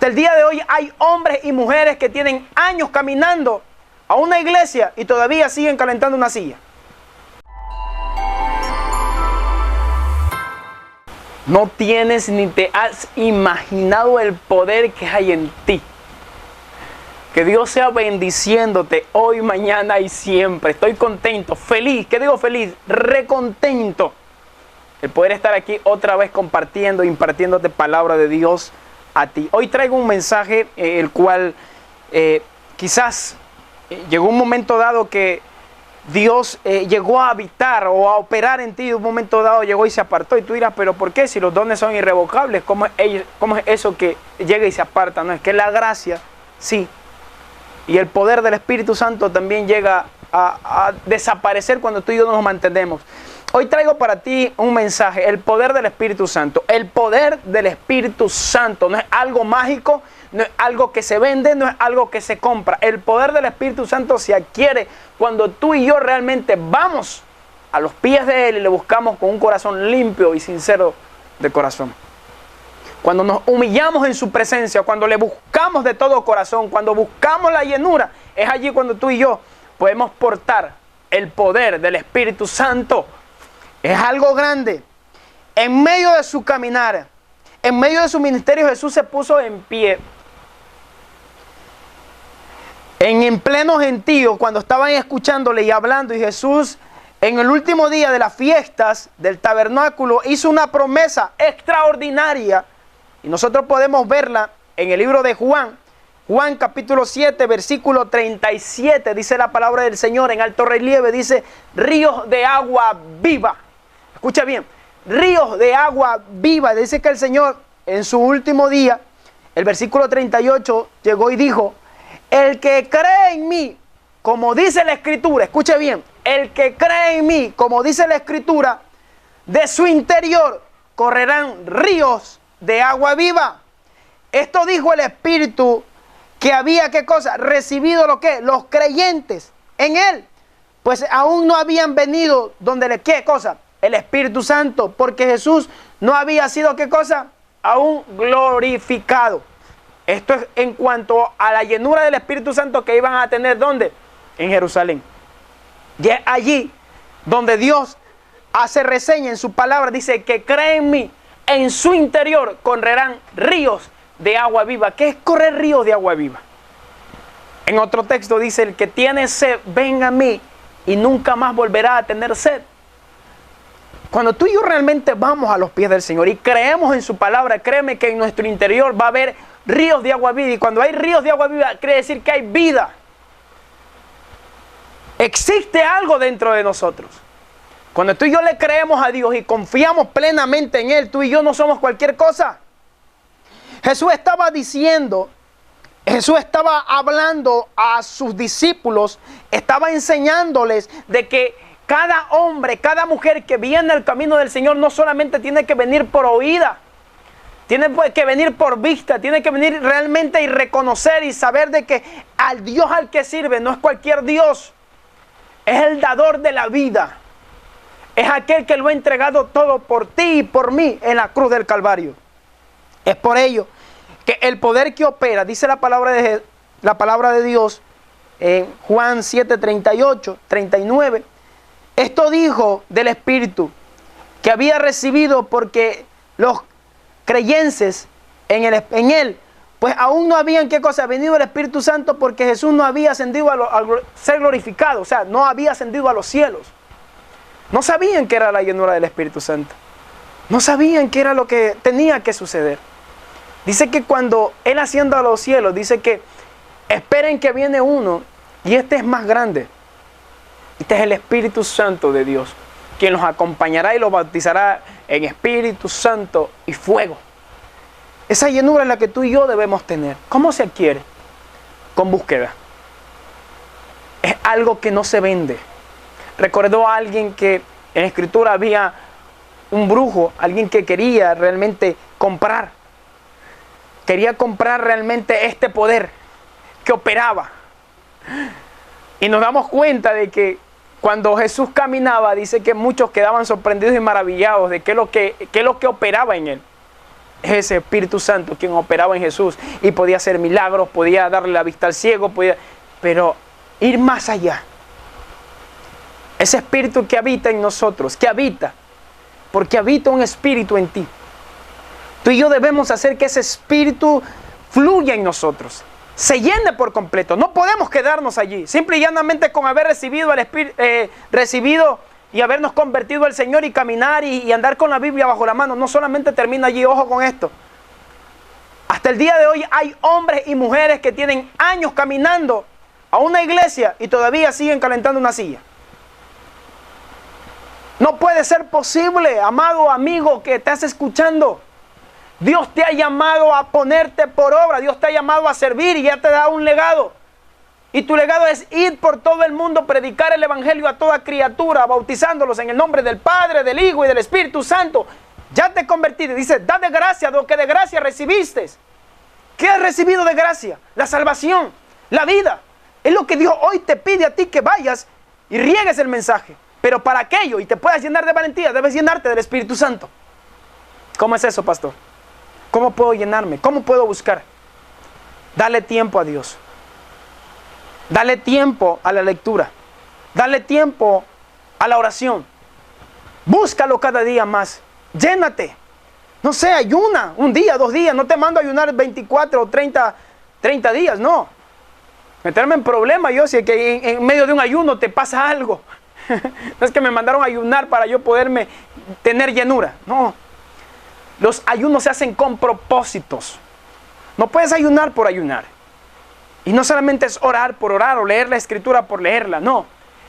Hasta el día de hoy hay hombres y mujeres que tienen años caminando a una iglesia y todavía siguen calentando una silla. No tienes ni te has imaginado el poder que hay en ti. Que Dios sea bendiciéndote hoy, mañana y siempre. Estoy contento, feliz. ¿Qué digo feliz? Recontento. El poder estar aquí otra vez compartiendo, impartiéndote palabra de Dios a ti. Hoy traigo un mensaje el cual quizás llegó un momento dado que Dios llegó a habitar o a operar en ti. De un momento dado llegó y se apartó. Y tú dirás, ¿pero por qué? Si los dones son irrevocables, ¿cómo es eso que llega y se aparta? No, es que la gracia, sí. Y el poder del Espíritu Santo también llega a desaparecer cuando tú y yo nos mantenemos. Hoy traigo para ti un mensaje, el poder del Espíritu Santo. El poder del Espíritu Santo no es algo mágico, no es algo que se vende, no es algo que se compra. El poder del Espíritu Santo se adquiere cuando tú y yo realmente vamos a los pies de Él y le buscamos con un corazón limpio y sincero de corazón. Cuando nos humillamos en su presencia, cuando le buscamos de todo corazón, cuando buscamos la llenura, es allí cuando tú y yo podemos portar el poder del Espíritu Santo. Es algo grande. En medio de su caminar, en medio de su ministerio, Jesús se puso en pie. En pleno gentío, cuando estaban escuchándole y hablando, y Jesús, en el último día de las fiestas del tabernáculo, hizo una promesa extraordinaria. Y nosotros podemos verla en el libro de Juan. Juan capítulo 7, versículo 37, dice la palabra del Señor en alto relieve, dice, ríos de agua viva. Escucha bien, ríos de agua viva. Dice que el Señor en su último día, el versículo 38, llegó y dijo, el que cree en mí, como dice la Escritura, escuche bien, el que cree en mí, como dice la Escritura, de su interior correrán ríos de agua viva. Esto dijo el Espíritu que había, ¿qué cosa? Recibido lo que los creyentes en Él, pues aún no habían venido donde ¿qué cosa? El Espíritu Santo, porque Jesús no había sido, ¿qué cosa? Aún glorificado. Esto es en cuanto a la llenura del Espíritu Santo que iban a tener, ¿dónde? En Jerusalén. Y es allí donde Dios hace reseña en su palabra, dice que cree en mí, en su interior correrán ríos de agua viva. ¿Qué es correr ríos de agua viva? En otro texto dice, el que tiene sed, venga a mí y nunca más volverá a tener sed. Cuando tú y yo realmente vamos a los pies del Señor y creemos en su palabra, créeme que en nuestro interior va a haber ríos de agua viva. Y cuando hay ríos de agua viva, quiere decir que hay vida. Existe algo dentro de nosotros. Cuando tú y yo le creemos a Dios y confiamos plenamente en Él, tú y yo no somos cualquier cosa. Jesús estaba diciendo, Jesús estaba hablando a sus discípulos, estaba enseñándoles de que cada hombre, cada mujer que viene al camino del Señor no solamente tiene que venir por oída, tiene que venir por vista, tiene que venir realmente y reconocer y saber de que al Dios al que sirve no es cualquier Dios, es el dador de la vida. Es aquel que lo ha entregado todo por ti y por mí en la cruz del Calvario. Es por ello que el poder que opera, dice la palabra de Dios en Juan 7, 38, 39. Esto dijo del Espíritu que había recibido porque los creyentes en Él, pues aún no habían, ¿qué cosa? Venido el Espíritu Santo porque Jesús no había ascendido a ser glorificado, o sea, no había ascendido a los cielos. No sabían qué era la llenura del Espíritu Santo. No sabían qué era lo que tenía que suceder. Dice que cuando Él asciende a los cielos, dice que esperen que viene uno y este es más grande. Este es el Espíritu Santo de Dios, quien los acompañará y los bautizará en Espíritu Santo y fuego. Esa llenura es la que tú y yo debemos tener. ¿Cómo se adquiere? Con búsqueda. Es algo que no se vende. Recordó a alguien que en la Escritura había un brujo, alguien que quería realmente comprar. Quería comprar realmente este poder que operaba. Y nos damos cuenta de que cuando Jesús caminaba, dice que muchos quedaban sorprendidos y maravillados de qué es lo que operaba en Él. Es ese Espíritu Santo quien operaba en Jesús y podía hacer milagros, podía darle la vista al ciego, pero ir más allá. Ese Espíritu que habita en nosotros, porque habita un Espíritu en ti. Tú y yo debemos hacer que ese Espíritu fluya en nosotros, se llene por completo. No podemos quedarnos allí, simple y llanamente con haber recibido al Espíritu, recibido y habernos convertido al Señor y caminar y andar con la Biblia bajo la mano. No solamente termina allí, ojo con esto. Hasta el día de hoy hay hombres y mujeres que tienen años caminando a una iglesia y todavía siguen calentando una silla. No puede ser posible, amado amigo que estás escuchando. Dios te ha llamado a ponerte por obra, Dios te ha llamado a servir y ya te da un legado. Y tu legado es ir por todo el mundo, predicar el evangelio a toda criatura, bautizándolos en el nombre del Padre, del Hijo y del Espíritu Santo. Ya te convertiste, dice, da de gracia lo que de gracia recibiste. ¿Qué has recibido de gracia? La salvación, la vida. Es lo que Dios hoy te pide a ti, que vayas y riegues el mensaje. Pero para aquello, y te puedas llenar de valentía, debes llenarte del Espíritu Santo. ¿Cómo es eso, pastor? ¿Cómo puedo llenarme? ¿Cómo puedo buscar? Dale tiempo a Dios. Dale tiempo a la lectura. Dale tiempo a la oración. Búscalo cada día más. Llénate. No sé, ayuna un día, 2 días. No te mando a ayunar 24 o 30 días, no. Meterme en problemas yo si es que en medio de un ayuno te pasa algo. No es que me mandaron a ayunar para yo poderme tener llenura. No. Los ayunos se hacen con propósitos. No puedes ayunar por ayunar. Y no solamente es orar por orar o leer la Escritura por leerla, no.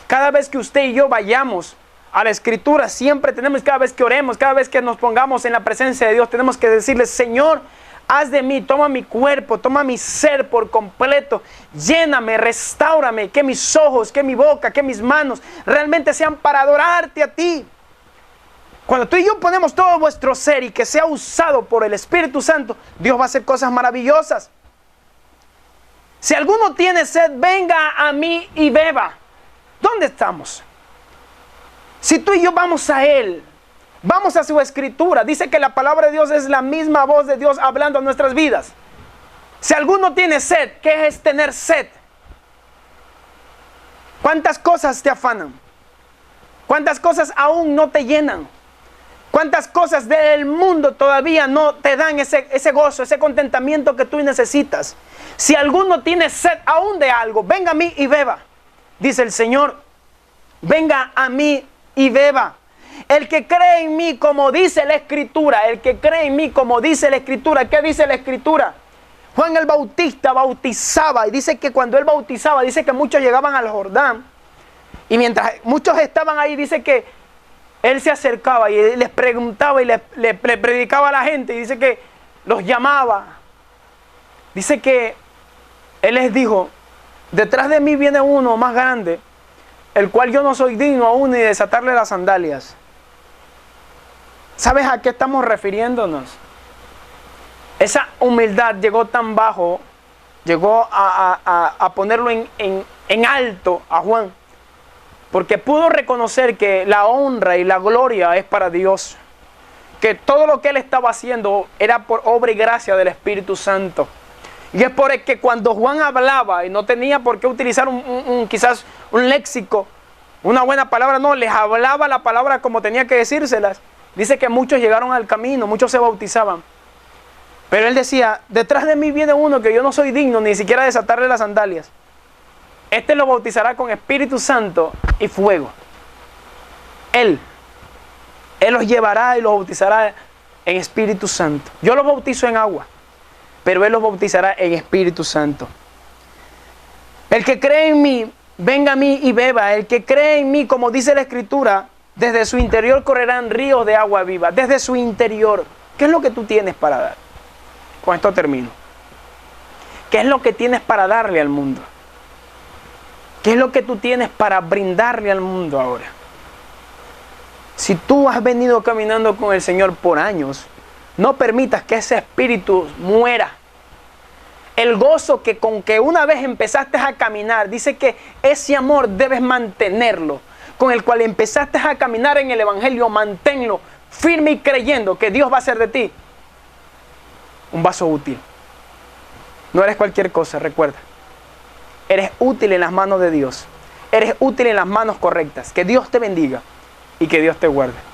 Cada vez que usted y yo vayamos a la Escritura, siempre tenemos, cada vez que oremos, cada vez que nos pongamos en la presencia de Dios, tenemos que decirle, Señor, haz de mí, toma mi cuerpo, toma mi ser por completo, lléname, restáurame, que mis ojos, que mi boca, que mis manos realmente sean para adorarte a ti. Cuando tú y yo ponemos todo vuestro ser y que sea usado por el Espíritu Santo, Dios va a hacer cosas maravillosas. Si alguno tiene sed, venga a mí y beba. ¿Dónde estamos? Si tú y yo vamos a Él, vamos a su Escritura, dice que la palabra de Dios es la misma voz de Dios hablando a nuestras vidas. Si alguno tiene sed, ¿qué es tener sed? ¿Cuántas cosas te afanan? ¿Cuántas cosas aún no te llenan? ¿Cuántas cosas del mundo todavía no te dan ese gozo, ese contentamiento que tú necesitas? Si alguno tiene sed aún de algo, venga a mí y beba. Dice el Señor, venga a mí y beba. El que cree en mí, como dice la Escritura, el que cree en mí, como dice la Escritura. ¿Qué dice la Escritura? Juan el Bautista bautizaba, y dice que cuando él bautizaba, dice que muchos llegaban al Jordán, y mientras muchos estaban ahí, dice que él se acercaba y les preguntaba y le predicaba a la gente, y dice que los llamaba. Dice que él les dijo, detrás de mí viene uno más grande, el cual yo no soy digno aún ni de desatarle las sandalias. ¿Sabes a qué estamos refiriéndonos? Esa humildad llegó tan bajo, llegó a ponerlo en alto a Juan, porque pudo reconocer que la honra y la gloria es para Dios, que todo lo que él estaba haciendo era por obra y gracia del Espíritu Santo. Y es por el que cuando Juan hablaba, y no tenía por qué utilizar quizás un léxico, una buena palabra, no, les hablaba la palabra como tenía que decírselas. Dice que muchos llegaron al camino, muchos se bautizaban. Pero él decía, detrás de mí viene uno que yo no soy digno ni siquiera desatarle las sandalias. Este lo bautizará con Espíritu Santo y fuego. Él los llevará y los bautizará en Espíritu Santo. Yo los bautizo en agua, pero Él los bautizará en Espíritu Santo. El que cree en mí, venga a mí y beba. El que cree en mí, como dice la Escritura, desde su interior correrán ríos de agua viva. Desde su interior. ¿Qué es lo que tú tienes para dar? Con esto termino. ¿Qué es lo que tienes para darle al mundo? ¿Qué es lo que tú tienes para brindarle al mundo ahora? Si tú has venido caminando con el Señor por años, no permitas que ese espíritu muera. El gozo que con que una vez empezaste a caminar, dice que ese amor debes mantenerlo. Con el cual empezaste a caminar en el Evangelio, manténlo firme y creyendo que Dios va a hacer de ti un vaso útil. No eres cualquier cosa, recuerda. Eres útil en las manos de Dios. Eres útil en las manos correctas. Que Dios te bendiga y que Dios te guarde.